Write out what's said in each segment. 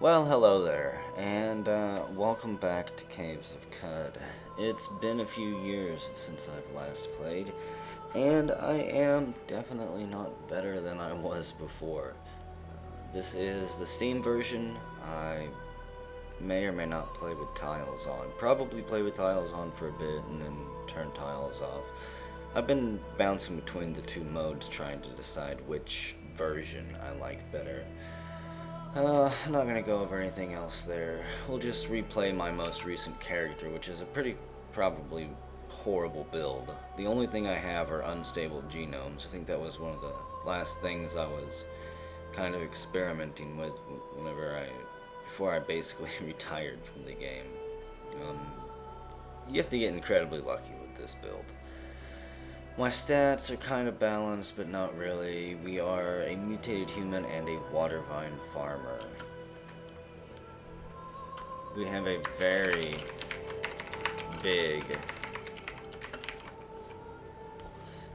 Well, hello there, and welcome back to Caves of Cud. It's been a few years since I've last played, and I am definitely not better than I was before. This is the Steam version. I may or may not play with tiles on. Probably play with tiles on for a bit and then turn tiles off. I've been bouncing between the two modes trying to decide which version I like better. I'm not gonna go over anything else there. We'll just replay my most recent character, which is a pretty probably horrible build. The only thing I have are unstable genomes. I think that was one of the last things I was kind of experimenting with before I basically retired from the game. Um, you have to get incredibly lucky with this build. My stats are kind of balanced, but not really. We are a mutated human and a watervine farmer. We have a very big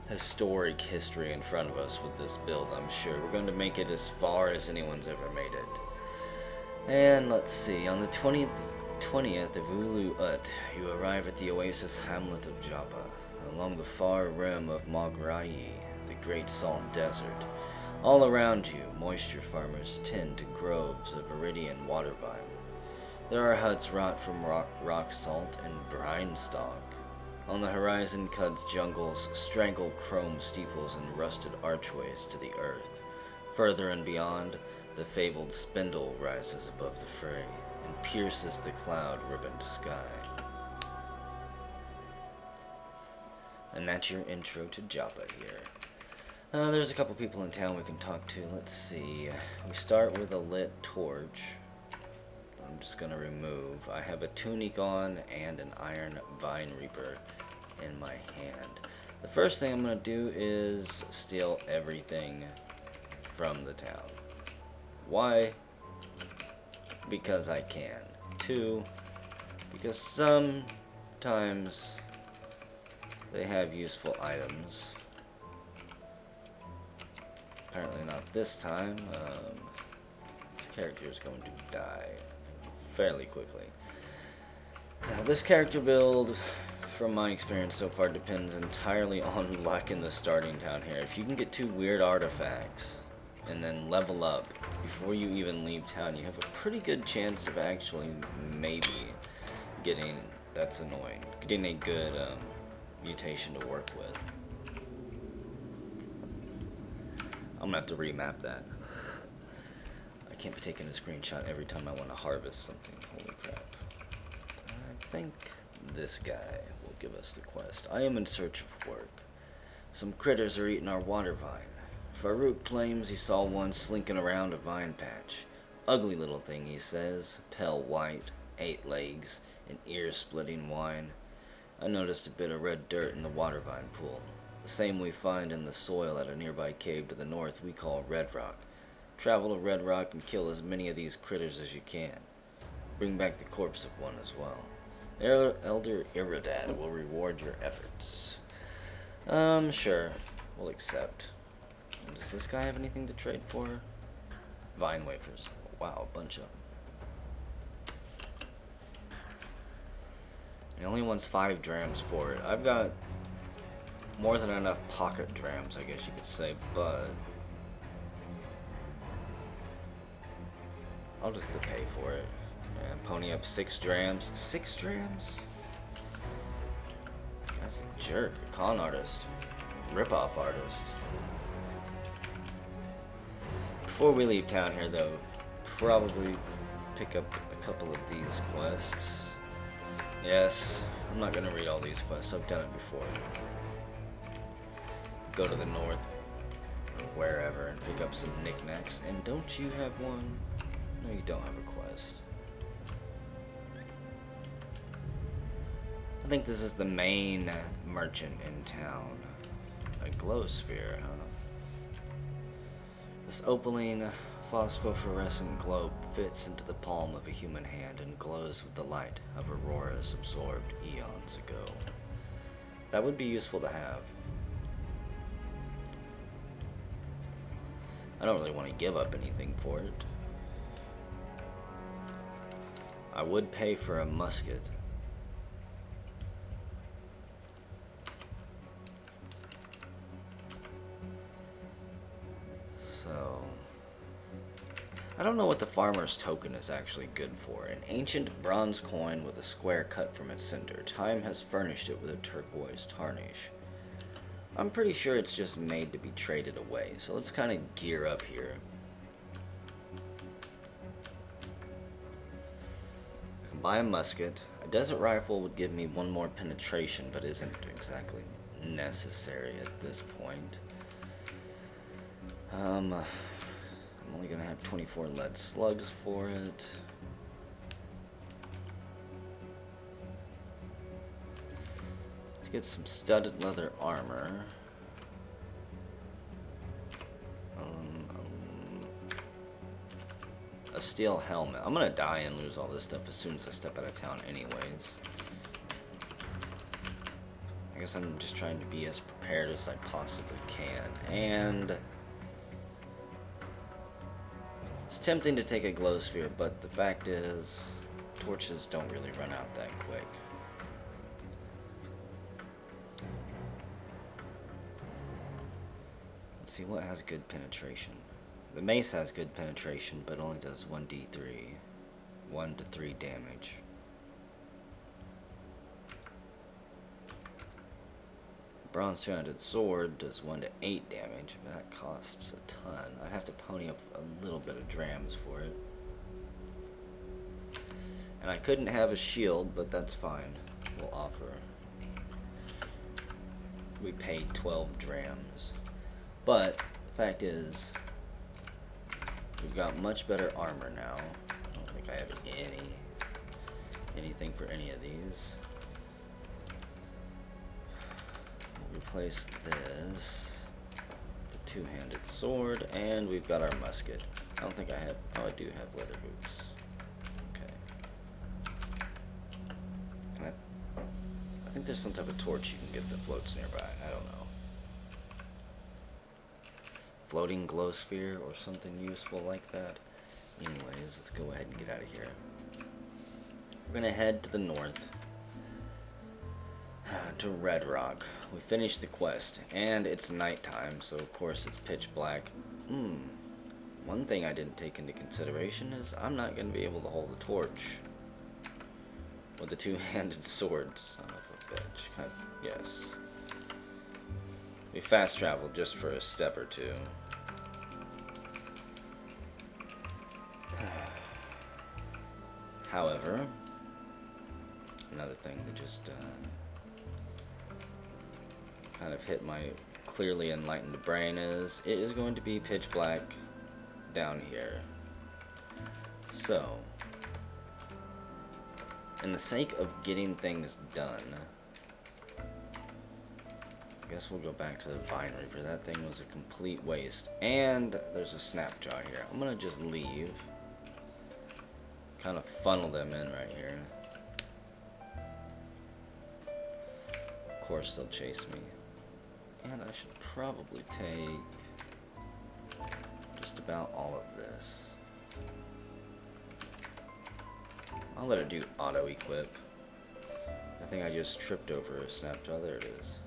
historic history in front of us with this build, I'm sure. We're going to make it as far as anyone's ever made it. And let's see, on the 20th of Ulu Ut, you arrive at the oasis hamlet of Joppa, along the far rim of Mograyi, the Great Salt Desert. All around you, moisture farmers tend to groves of iridian watervine. There are huts wrought from rock salt and brine stock. On the horizon, Cud's jungles strangle chrome steeples and rusted archways to the earth. Further and beyond, the fabled spindle rises above the fray and pierces the cloud-ribboned sky. And that's your intro to Joppa here. There's a couple people in town we can talk to. Let's see. We start with a lit torch. I'm just gonna remove. I have a tunic on and an iron vine reaper in my hand. The first thing I'm gonna do is steal everything from the town. Why? Because I can. Two, because sometimes they have useful items. Apparently not this time. This character is going to die fairly quickly. Now, this character build, from my experience so far, depends entirely on luck in the starting town here. If you can get 2 weird artifacts and then level up before you even leave town, you have a pretty good chance of actually maybe getting, that's annoying, getting a good mutation to work with. I'm gonna have to remap that. I can't be taking a screenshot every time I want to harvest something. Holy crap. I think this guy will give us the quest. I am in search of work. Some critters are eating our water vine. Farouk claims he saw one slinking around a vine patch. Ugly little thing, he says. Pale white, 8 legs, and ear-splitting whine. I noticed a bit of red dirt in the water vine pool. The same we find in the soil at a nearby cave to the north we call Red Rock. Travel to Red Rock and kill as many of these critters as you can. Bring back the corpse of one as well. Elder Iridad will reward your efforts. Sure. We'll accept. Does this guy have anything to trade for? Vine wafers. Wow, a bunch of them. He only wants 5 drams for it. I've got more than enough pocket drams, I guess you could say, but I'll just have to pay for it. And pony up 6 drams. 6 drams? That's a jerk. A con artist. Rip-off artist. Before we leave town here, though, probably pick up a couple of these quests. Yes, I'm not gonna read all these quests. I've done it before. Go to the north, or wherever, and pick up some knickknacks. And don't you have one? No, you don't have a quest. I think this is the main merchant in town. A glow sphere, huh? This opaline phosphorescent globe fits into the palm of a human hand and glows with the light of auroras absorbed eons ago. That would be useful to have. I don't really want to give up anything for it. I would pay for a musket. So, I don't know what the farmer's token is actually good for. An ancient bronze coin with a square cut from its center. Time has furnished it with a turquoise tarnish. I'm pretty sure it's just made to be traded away, so let's kind of gear up here. I can buy a musket. A desert rifle would give me one more penetration, but isn't exactly necessary at this point. I'm only going to have 24 lead slugs for it. Let's get some studded leather armor. A steel helmet. I'm gonna die and lose all this stuff as soon as I step out of town anyways. I guess I'm just trying to be as prepared as I possibly can. And it's tempting to take a glow sphere, but the fact is, torches don't really run out that quick. Let's see what has good penetration. The mace has good penetration, but only does 1d3. 1 to 3 damage. Bronze two-handed sword does 1 to 8 damage, but that costs a ton. I'd have to pony up a little bit of drams for it. And I couldn't have a shield, but that's fine. We'll offer. We paid 12 drams. But the fact is, we've got much better armor now. I don't think I have anything for any of these. We'll replace this, the two-handed sword, and we've got our musket. I don't think I have. Oh, I do have leather boots. Okay. And I think there's some type of torch you can get that floats nearby. I don't know. Floating glow sphere or something useful like that. Anyways, let's go ahead and get out of here. We're gonna head to the north to Red Rock. We finished the quest and it's nighttime, so of course it's pitch black. One thing I didn't take into consideration is I'm not gonna be able to hold the torch with the two-handed sword. Son of a bitch. Yes. We fast traveled just for a step or two. However, another thing that just kind of hit my clearly enlightened brain is it is going to be pitch black down here. So, in the sake of getting things done, I guess we'll go back to the Vine Reaper. That thing was a complete waste. And there's a snapjaw here. I'm gonna just leave. Kind of funnel them in right here. Of course they'll chase me. And I should probably take just about all of this. I'll let it do auto equip. I think I just tripped over a snapjaw. There it is.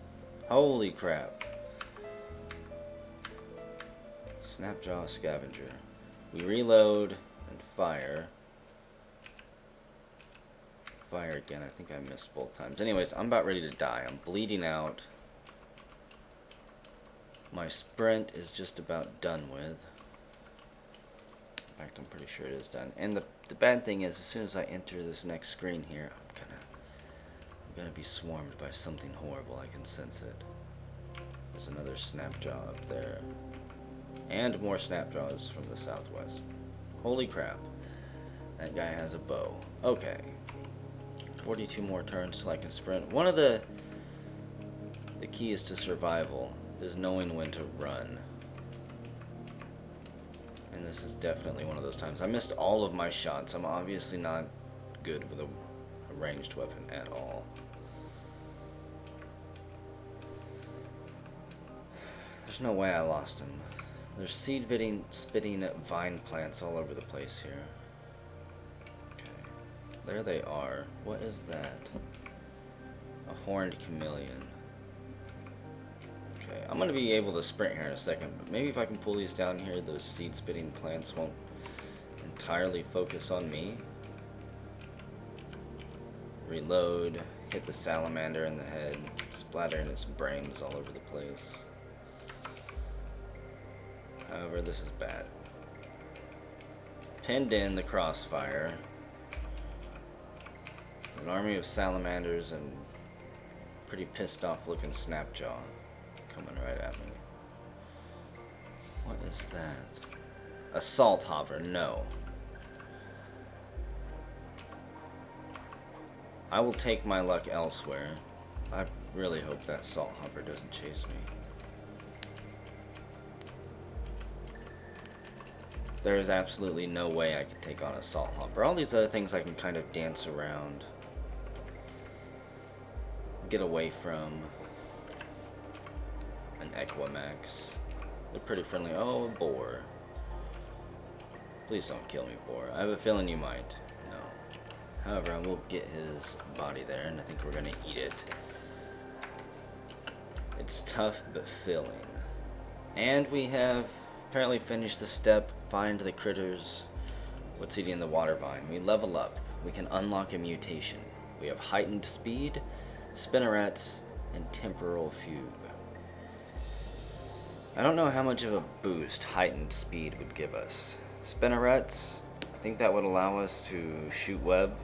Holy crap. Snapjaw scavenger. We reload and fire. Fire again. I think I missed both times. Anyways, I'm about ready to die. I'm bleeding out. My sprint is just about done with. In fact, I'm pretty sure it is done. And the bad thing is, as soon as I enter this next screen here, I'm gonna be swarmed by something horrible. I can sense it. There's another snapjaw up there. And more snapjaws from the southwest. Holy crap. That guy has a bow. Okay. 42 more turns till I can sprint. One of the keys to survival is knowing when to run. And this is definitely one of those times. I missed all of my shots. I'm obviously not good with a ranged weapon at all. There's no way I lost him. There's seed spitting vine plants all over the place here. Okay. There they are. What is that? A horned chameleon. Okay, I'm gonna be able to sprint here in a second, but maybe if I can pull these down here, those seed-spitting plants won't entirely focus on me. Reload, hit the salamander in the head, splattering its brains all over the place. However, this is bad. Pinned in the crossfire. An army of salamanders and pretty pissed off looking Snapjaw coming right at me. What is that? A salt hopper, no. I will take my luck elsewhere. I really hope that salt hopper doesn't chase me. There is absolutely no way I can take on a salt hopper. All these other things I can kind of dance around. Get away from. An Equimax. They're pretty friendly. Oh, a boar. Please don't kill me, boar. I have a feeling you might. No. However, I will get his body there, and I think we're gonna eat it. It's tough but filling. And we have apparently finished the step, find the critters. What's eating the watervine? We level up. We can unlock a mutation. We have heightened speed, spinnerets, and temporal fugue. I don't know how much of a boost heightened speed would give us. Spinnerets, I think that would allow us to shoot web.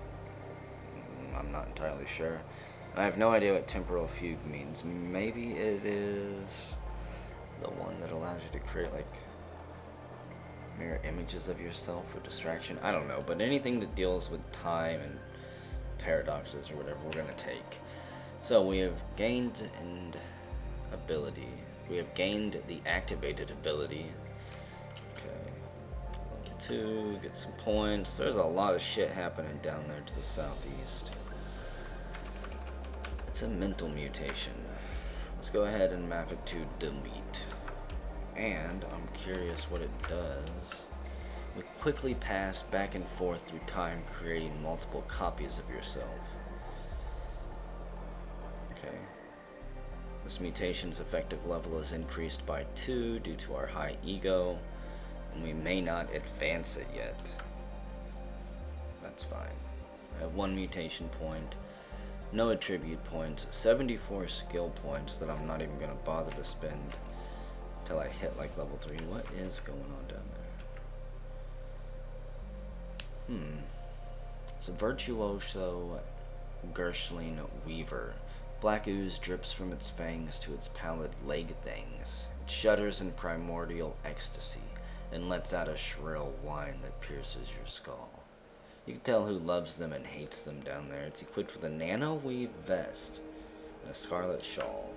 I'm not entirely sure. I have no idea what temporal fugue means. Maybe it is the one that allows you to create like mirror images of yourself for distraction. I don't know, but anything that deals with time and paradoxes or whatever we're gonna take. So we have gained an ability. We have gained the activated ability. Okay. Level 2, get some points. There's a lot of shit happening down there to the southeast. It's a mental mutation. Let's go ahead and map it to delete. And I'm curious what it does. We quickly pass back and forth through time, creating multiple copies of yourself. Okay. This mutation's effective level is increased by 2 due to our high ego, and we may not advance it yet. That's fine. I have 1 mutation point, no attribute points, 74 skill points that I'm not even going to bother to spend until I hit like level 3. What is going on down there? It's a virtuoso Gershling Weaver. Black ooze drips from its fangs to its pallid leg things. It shudders in primordial ecstasy and lets out a shrill whine that pierces your skull. You can tell who loves them and hates them down there. It's equipped with a nano-weave vest and a scarlet shawl.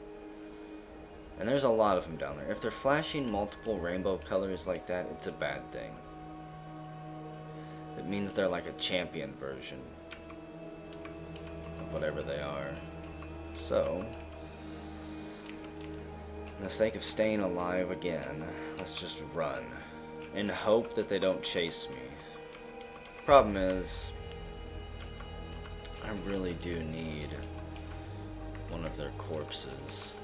And there's a lot of them down there. If they're flashing multiple rainbow colors like that, it's a bad thing. It means they're like a champion version of whatever they are. So, for the sake of staying alive again, let's just run and hope that they don't chase me. Problem is, I really do need one of their corpses.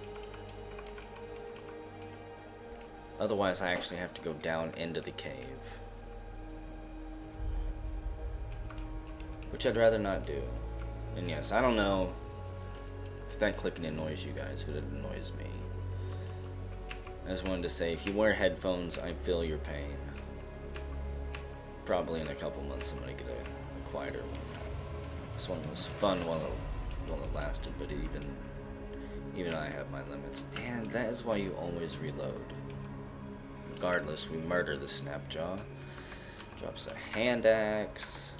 Otherwise, I actually have to go down into the cave, which I'd rather not do. And yes, I don't know if that clicking annoys you guys, but it annoys me. I just wanted to say, if you wear headphones, I feel your pain. Probably in a couple months I'm going to get a quieter one. This one was fun while it lasted, but even I have my limits. And that is why you always reload. Regardless, we murder the Snapjaw. Drops a hand axe,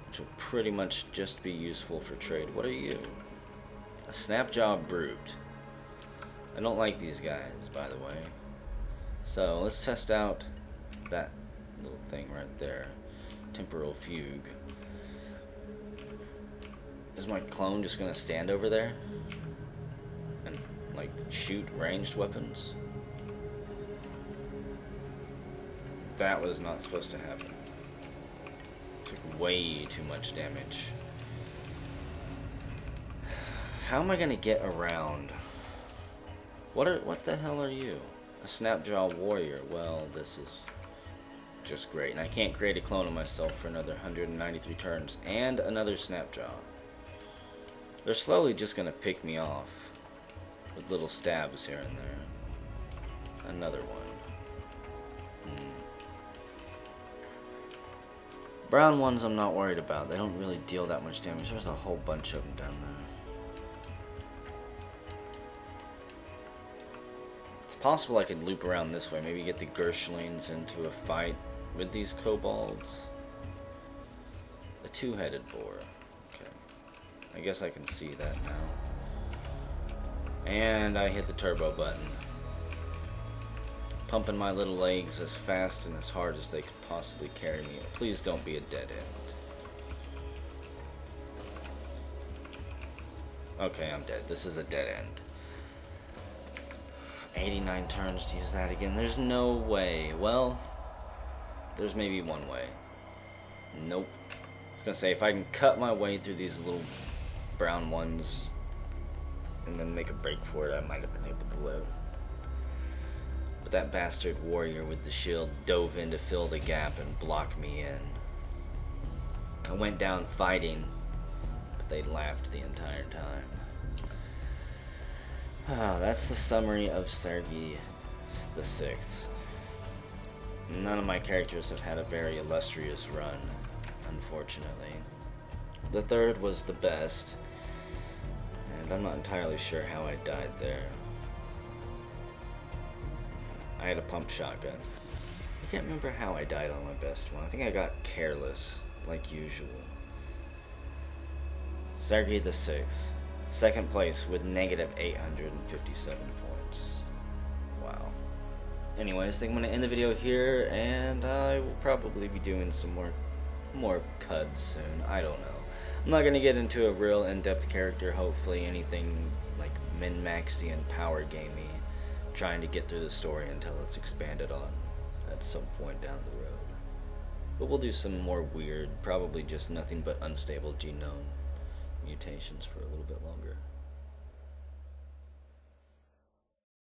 which will pretty much just be useful for trade. What are you? A Snapjaw Brute. I don't like these guys, by the way. So let's test out that little thing right there. Temporal fugue. Is my clone just gonna stand over there and like shoot ranged weapons? That was not supposed to happen. Took way too much damage. How am I gonna get around? What the hell are you? A Snapjaw warrior. Well, this is just great. And I can't create a clone of myself for another 193 turns. And another Snapjaw. They're slowly just gonna pick me off with little stabs here and there. Another one. Brown ones I'm not worried about. They don't really deal that much damage. There's a whole bunch of them down there. It's possible I could loop around this way. Maybe get the Gershlings into a fight with these kobolds. A two-headed boar. Okay. I guess I can see that now. And I hit the turbo button. Pumping my little legs as fast and as hard as they could possibly carry me. Please don't be a dead end. Okay, I'm dead. This is a dead end. 89 turns to use that again. There's no way. Well, there's maybe one way. Nope. I was gonna say, if I can cut my way through these little brown ones and then make a break for it, I might have been able to live. But that bastard warrior with the shield dove in to fill the gap and block me in. I went down fighting, but they laughed the entire time. Ah, that's the summary of Sergei the Sixth. None of my characters have had a very illustrious run, unfortunately. The third was the best, and I'm not entirely sure how I died there. I had a pump shotgun. I can't remember how I died on my best one. I think I got careless, like usual. Sergei the Sixth. Second place with negative 857 points. Wow. Anyways, I think I'm going to end the video here, and I will probably be doing some more cuds soon. I don't know. I'm not going to get into a real in-depth character, hopefully anything like min-maxian power gamey, trying to get through the story until it's expanded on at some point down the road. But we'll do some more weird, probably just nothing but unstable genome mutations for a little bit longer.